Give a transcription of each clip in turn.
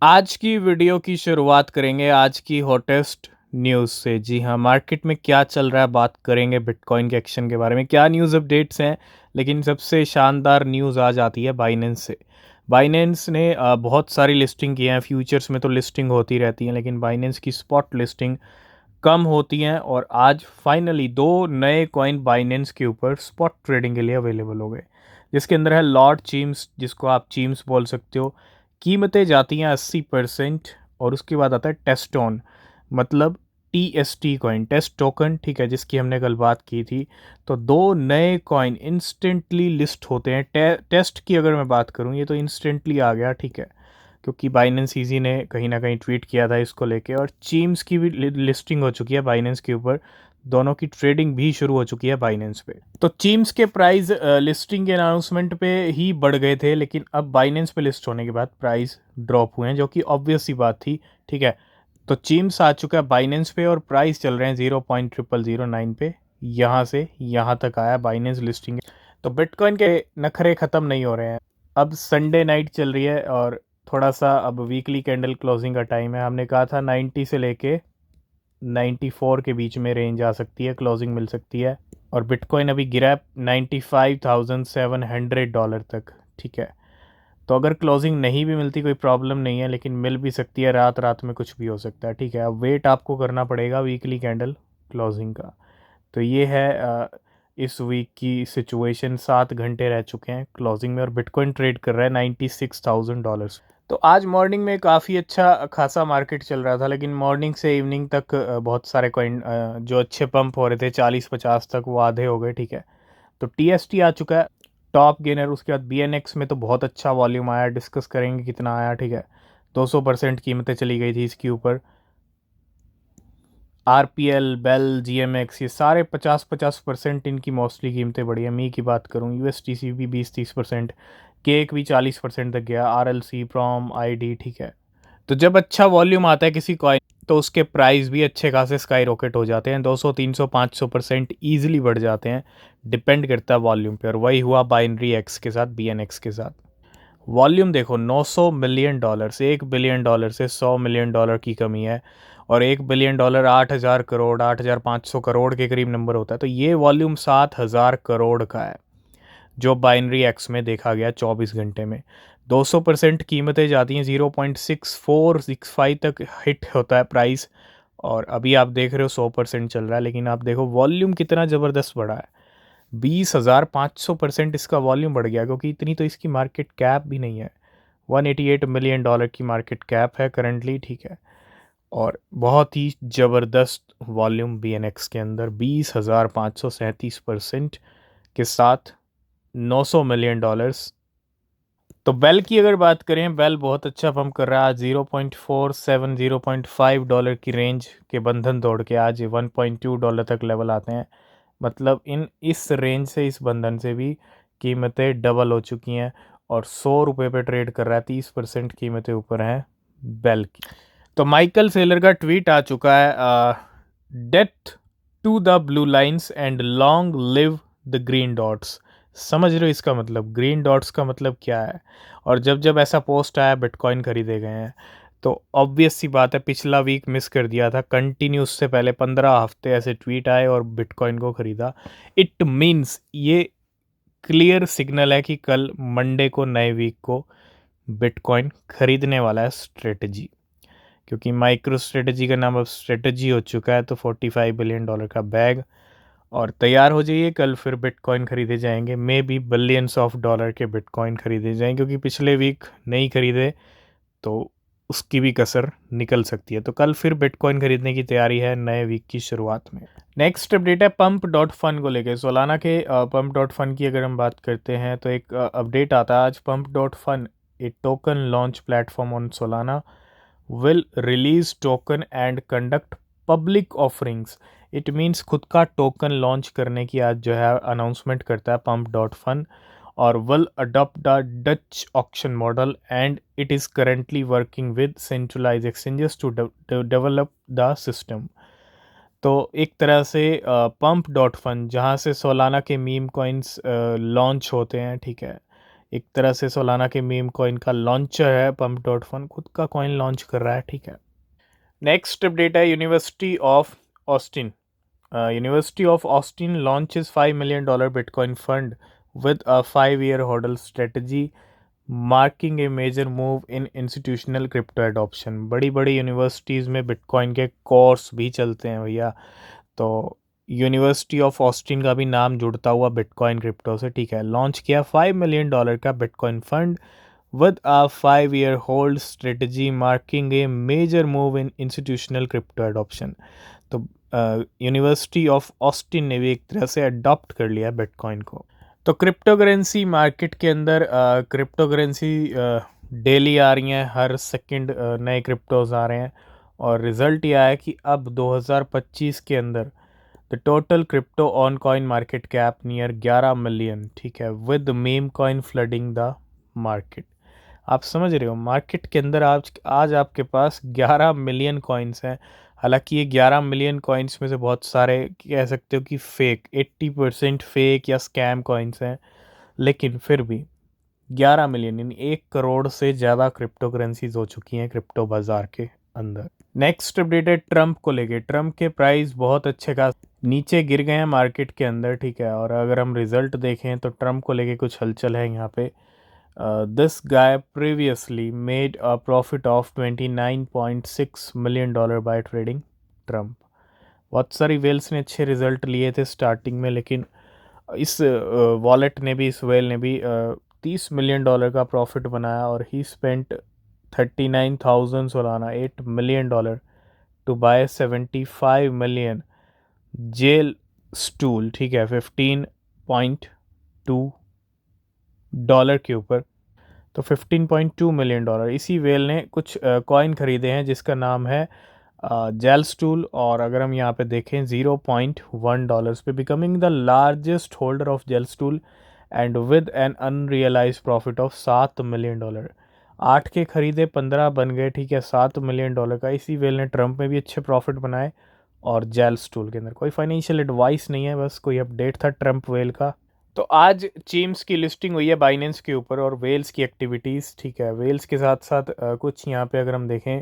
आज की वीडियो की शुरुआत करेंगे आज की हॉटेस्ट न्यूज़ से। जी हाँ, मार्केट में क्या चल रहा है बात करेंगे बिटकॉइन के एक्शन के बारे में, क्या न्यूज़ अपडेट्स हैं। लेकिन सबसे शानदार न्यूज़ आज आती है बाइनेंस से। बाइनेंस ने बहुत सारी लिस्टिंग की हैं। फ्यूचर्स में तो लिस्टिंग होती रहती हैं, लेकिन बाइनेंस की स्पॉट लिस्टिंग कम होती हैं। और आज फाइनली दो नए कॉइन बाइनेंस के ऊपर स्पॉट ट्रेडिंग के लिए अवेलेबल हो गए, जिसके अंदर है लॉर्ड चीम्स, जिसको आप चीम्स बोल सकते हो। कीमतें जाती हैं 80%। और उसके बाद आता है टेस्टोन, मतलब TST कॉइन, टेस्ट टोकन, ठीक है, जिसकी हमने कल बात की थी। तो दो नए कॉइन इंस्टेंटली लिस्ट होते हैं। टेस्ट की अगर मैं बात करूं, ये तो इंस्टेंटली आ गया, ठीक है, क्योंकि बाइनेंस ईजी ने कहीं ना कहीं ट्वीट किया था इसको लेके। और चीम्स की भी लिस्टिंग हो चुकी है बाइनेंस के ऊपर। दोनों की ट्रेडिंग भी शुरू हो चुकी है बाइनेंस पे। तो चीम्स के प्राइस लिस्टिंग के अनाउंसमेंट पे ही बढ़ गए थे, लेकिन अब बाइनेंस पे लिस्ट होने के बाद प्राइस ड्रॉप हुए हैं, जो कि ऑब्वियस सी बात थी, ठीक है। तो चीम्स आ चुका है बाइनेंस पे और प्राइस चल रहे हैं 0.0009 पे। यहाँ से यहाँ तक आया बाइनेंस लिस्टिंग। तो बिटकॉइन के नखरे ख़त्म नहीं हो रहे हैं। अब संडे नाइट चल रही है और थोड़ा सा अब वीकली कैंडल क्लोजिंग का टाइम है। हमने कहा था 90 से लेके 94 के बीच में रेंज आ सकती है, क्लोजिंग मिल सकती है। और बिटकॉइन अभी गिरा है $95,700 तक, ठीक है। तो अगर क्लोजिंग नहीं भी मिलती कोई प्रॉब्लम नहीं है, लेकिन मिल भी सकती है, रात रात में कुछ भी हो सकता है, ठीक है। अब वेट आपको करना पड़ेगा वीकली कैंडल क्लोजिंग का। तो ये है इस वीक की सिचुएशन। 7 घंटे रह चुके हैं क्लोजिंग में और बिटकॉइन ट्रेड कर रहा है $96,000। तो आज मॉर्निंग में काफ़ी अच्छा खासा मार्केट चल रहा था, लेकिन मॉर्निंग से इवनिंग तक बहुत सारे कॉइन जो अच्छे पंप हो रहे थे 40-50 तक, वो आधे हो गए, ठीक है। तो TST आ चुका है टॉप गेनर। उसके बाद BNX में तो बहुत अच्छा वॉल्यूम आया, डिस्कस करेंगे कितना आया, ठीक है। 200% कीमतें चली गई थी इसके ऊपर। RPL, बेल, GMX, ये सारे 50-50% इनकी मोस्टली कीमतें बढ़ी है। मी की बात करूँ, USTC भी 20-30%, केक भी 40% तक गया, RLC, प्रॉम, ID, ठीक है। तो जब अच्छा वॉल्यूम आता है किसी कॉइन, तो उसके प्राइस भी अच्छे खासे स्काई रॉकेट हो जाते हैं। 200, 300, 500% ईजिली बढ़ जाते हैं। डिपेंड करता है वॉल्यूम पे। और वही हुआ बाइनरी एक्स के साथ, BNX के साथ। वॉल्यूम देखो, $900 मिलियन से $1 बिलियन से $100 मिलियन की कमी है। और $1 बिलियन 8,000 करोड़, 8,500 करोड़ के करीब नंबर होता है। तो ये वॉल्यूम 7,000 करोड़ का है, जो बाइनरी एक्स में देखा गया 24 घंटे में। 200% कीमतें जाती हैं, 0.6465 तक हिट होता है प्राइस। और अभी आप देख रहे हो 100% चल रहा है, लेकिन आप देखो वॉल्यूम कितना ज़बरदस्त बढ़ा है। 20,500% इसका वॉल्यूम बढ़ गया, क्योंकि इतनी तो इसकी मार्केट कैप भी नहीं है। $188 मिलियन की मार्केट कैप है करंटली, ठीक है। और बहुत ही ज़बरदस्त वॉल्यूम BNX के अंदर, 20,537% के साथ $900 मिलियन। तो बेल की अगर बात करें, बेल बहुत अच्छा पंप कर रहा है आज। 0.47 $0.5 की रेंज के बंधन तोड़ के आज $1.2 तक लेवल आते हैं। मतलब इस रेंज से, इस बंधन से भी कीमतें डबल हो चुकी हैं। और ₹100 पे ट्रेड कर रहा है, 30% कीमतें ऊपर हैं बेल की। तो माइकल सेलर का ट्वीट आ चुका है, death to the blue lines and long live the green dots. समझ रहे हो इसका मतलब? ग्रीन डॉट्स का मतलब क्या है? और जब जब ऐसा पोस्ट आया बिटकॉइन खरीदे गए हैं, तो ऑब्वियस सी बात है, पिछला वीक मिस कर दिया था, कंटिन्यू उससे पहले 15 हफ्ते ऐसे ट्वीट आए और बिटकॉइन को खरीदा। इट मीन्स ये क्लियर सिग्नल है कि कल मंडे को, नए वीक को, बिटकॉइन खरीदने वाला है स्ट्रेटजी। क्योंकि माइक्रो स्ट्रेटजी का नाम अब स्ट्रेटजी हो चुका है। तो $45 बिलियन का बैग, और तैयार हो जाइए, कल फिर बिटकॉइन खरीदे जाएंगे। May be billions of dollar के बिटकॉइन खरीदे जाएंगे, क्योंकि पिछले वीक नहीं खरीदे तो उसकी भी कसर निकल सकती है। तो कल फिर बिटकॉइन खरीदने की तैयारी है नए वीक की शुरुआत में। नेक्स्ट अपडेट है पंप डॉट फन को लेके। सोलाना के पंप डॉट फन की अगर हम बात करते हैं, तो एक अपडेट आता है आज। Pump dot fun, a token launch platform on Solana, will release token and conduct public offerings. It means खुद का टोकन लॉन्च करने की आज जो है अनाउंसमेंट करता है पंप डॉट फन। और will adopt the Dutch auction model and it is currently working with centralize exchanges to develop the system. तो एक तरह से पंप डॉट फन, जहाँ से सोलाना के मीम कॉइन्स लॉन्च होते हैं, ठीक है, एक तरह से सोलाना के मीम कॉइन का लॉन्चर है पंप डॉट फन, खुद का कॉइन लॉन्च कर रहा है, ठीक है। नेक्स्ट अपडेट है university of Austin. University of Austin launches $5 million Bitcoin fund with a 5-year hodl strategy, marking a major move in institutional crypto adoption। बड़ी बड़ी यूनिवर्सिटीज़ में बिटकॉइन के कोर्स भी चलते हैं भैया, तो यूनिवर्सिटी ऑफ ऑस्टिन का भी नाम जुड़ता हुआ बिटकॉइन क्रिप्टो से, ठीक है। लॉन्च किया $5 million का bitcoin fund with a 5-year hold strategy, marking a major move in institutional crypto adoption। तो यूनिवर्सिटी ऑफ ऑस्टिन ने भी एक तरह से अडॉप्ट कर लिया बिटकॉइन को। तो क्रिप्टो करेंसी मार्केट के अंदर क्रिप्टो करेंसी डेली आ रही हैं, हर सेकंड नए क्रिप्टोज आ रहे हैं, और रिज़ल्ट ये आया कि अब 2025 के अंदर the total crypto on coin market cap near 11 million, ठीक है, with meme coin flooding the market. आप समझ रहे हो, मार्केट के अंदर आज आपके पास 11 मिलियन कॉइन्स हैं। हालांकि ये 11 मिलियन कॉइन्स में से बहुत सारे कह सकते हो कि फेक, 80% फेक या स्कैम कॉइन्स हैं, लेकिन फिर भी 11 मिलियन यानी 1 करोड़ से ज़्यादा क्रिप्टो करेंसीज हो चुकी हैं क्रिप्टो बाजार के अंदर। नेक्स्ट अपडेट है ट्रम्प को लेके। ट्रम्प के प्राइस बहुत अच्छे का नीचे गिर गए हैं मार्केट के अंदर, ठीक है। और अगर हम रिजल्ट देखें तो ट्रम्प को लेके कुछ हलचल है यहाँ पे। This guy previously made a profit of $29.6 million by trading Trump। बहुत सारी वेल्स ने अच्छे रिजल्ट लिए थे स्टार्टिंग में, लेकिन इस वॉलेट ने भी, इस वेल ने भी $30 मिलियन का प्रॉफिट बनाया, और ही spent 39,000 Solana $8 million to buy 75 million jail stool, ठीक है, $15.2 के ऊपर। तो $15.2 मिलियन इसी वेल ने कुछ कॉइन खरीदे हैं जिसका नाम है जेल स्टूल, और अगर हम यहाँ पे देखें $0.1 पे, becoming the largest holder of jail stool and with an unrealize profit of $7 million. 8 के खरीदे 15 बन गए, ठीक है, $7 मिलियन का। इसी वेल ने ट्रम्प में भी अच्छे प्रॉफिट बनाए, और जेल स्टूल के अंदर कोई फाइनेंशियल एडवाइस नहीं है, बस कोई अपडेट था ट्रम्प वेल का। तो आज चीम्स की लिस्टिंग हुई है बाइनेंस के ऊपर, और वेल्स की एक्टिविटीज़, ठीक है। वेल्स के साथ साथ कुछ यहाँ पे अगर हम देखें,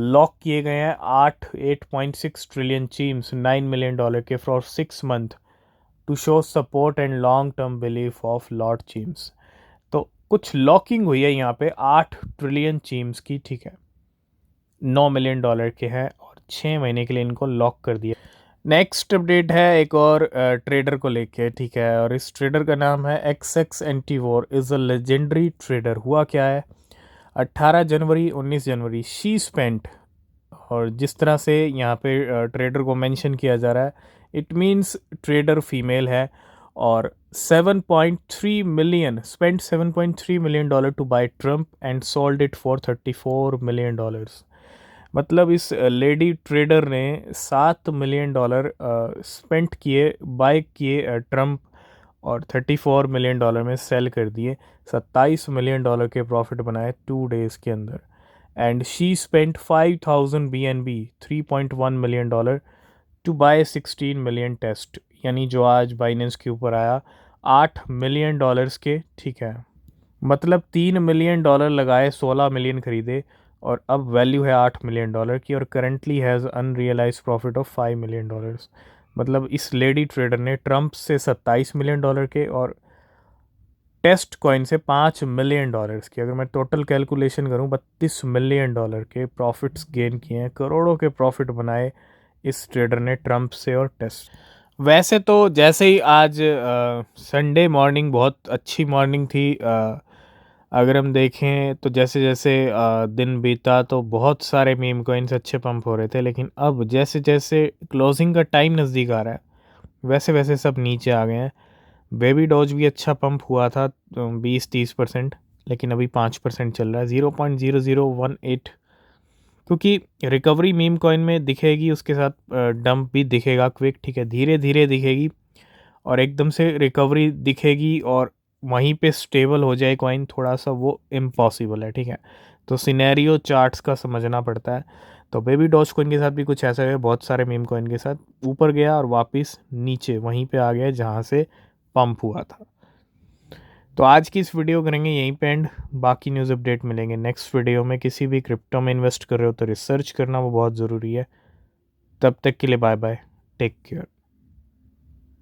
लॉक किए गए हैं 8.6 ट्रिलियन चीम्स $9 मिलियन के for 6 month to show support and long term belief of Lord Cheems. तो कुछ लॉकिंग हुई है यहाँ पे 8 ट्रिलियन चीम्स की, ठीक है, $9 मिलियन के हैं, और 6 महीने के लिए इनको लॉक कर दिया। नेक्स्ट अपडेट है एक और ट्रेडर को लेके, ठीक है, और इस ट्रेडर का नाम है XX एंटीवोर इज़ अ लेजेंडरी ट्रेडर। हुआ क्या है, 18 जनवरी 19 जनवरी शी स्पेंट, और जिस तरह से यहाँ पे ट्रेडर को मेंशन किया जा रहा है, इट मीन्स ट्रेडर फीमेल है, और 7.3 million spent $7.3 million to buy Trump and sold it for $34 million. मतलब इस लेडी ट्रेडर ने $7 मिलियन स्पेंट किए, बाय किए ट्रम्प, और $34 मिलियन में सेल कर दिए, $27 मिलियन के प्रॉफिट बनाए 2 डेज़ के अंदर। And she spent 5,000 BNB $3.1 million to buy 16 million test, यानी जो आज बाइनेंस के ऊपर आया $8 मिलियन के, ठीक है। मतलब $3 मिलियन लगाए, 16 मिलियन खरीदे, और अब वैल्यू है $8 मिलियन की, और currently has unrealize profit of $5 million. मतलब इस लेडी ट्रेडर ने ट्रम्प से $27 मिलियन के और टेस्ट कॉइन से $5 मिलियन की, अगर मैं टोटल कैलकुलेशन करूं, $32 मिलियन के प्रॉफिट्स गेन किए हैं, करोड़ों के प्रॉफिट बनाए इस ट्रेडर ने ट्रम्प से और टेस्ट। वैसे तो जैसे ही आज संडे मॉर्निंग बहुत अच्छी मॉर्निंग थी, अगर हम देखें तो जैसे जैसे दिन बीता तो बहुत सारे मीम कॉइन्स अच्छे पंप हो रहे थे, लेकिन अब जैसे जैसे क्लोजिंग का टाइम नज़दीक आ रहा है, वैसे वैसे सब नीचे आ गए हैं। बेबी डॉज भी अच्छा पंप हुआ था 20-30%, लेकिन अभी 5% चल रहा है, 0.0018, क्योंकि रिकवरी मीम कॉइन में दिखेगी, उसके साथ डंप भी दिखेगा क्विक, ठीक है, धीरे धीरे दिखेगी, और एकदम से रिकवरी दिखेगी और वहीं पे स्टेबल हो जाए कॉइन, थोड़ा सा वो इम्पॉसिबल है, ठीक है। तो सिनेरियो चार्ट्स का समझना पड़ता है। तो बेबी डॉज कॉइन के साथ भी कुछ ऐसा है, बहुत सारे मीम कॉइन के साथ ऊपर गया और वापस नीचे वहीं पे आ गया जहाँ से पंप हुआ था। तो आज की इस वीडियो करेंगे यहीं पे एंड। बाकी न्यूज़ अपडेट मिलेंगे नेक्स्ट वीडियो में। किसी भी क्रिप्टो में इन्वेस्ट कर रहे हो तो रिसर्च करना वो बहुत ज़रूरी है। तब तक के लिए बाय बाय, टेक केयर।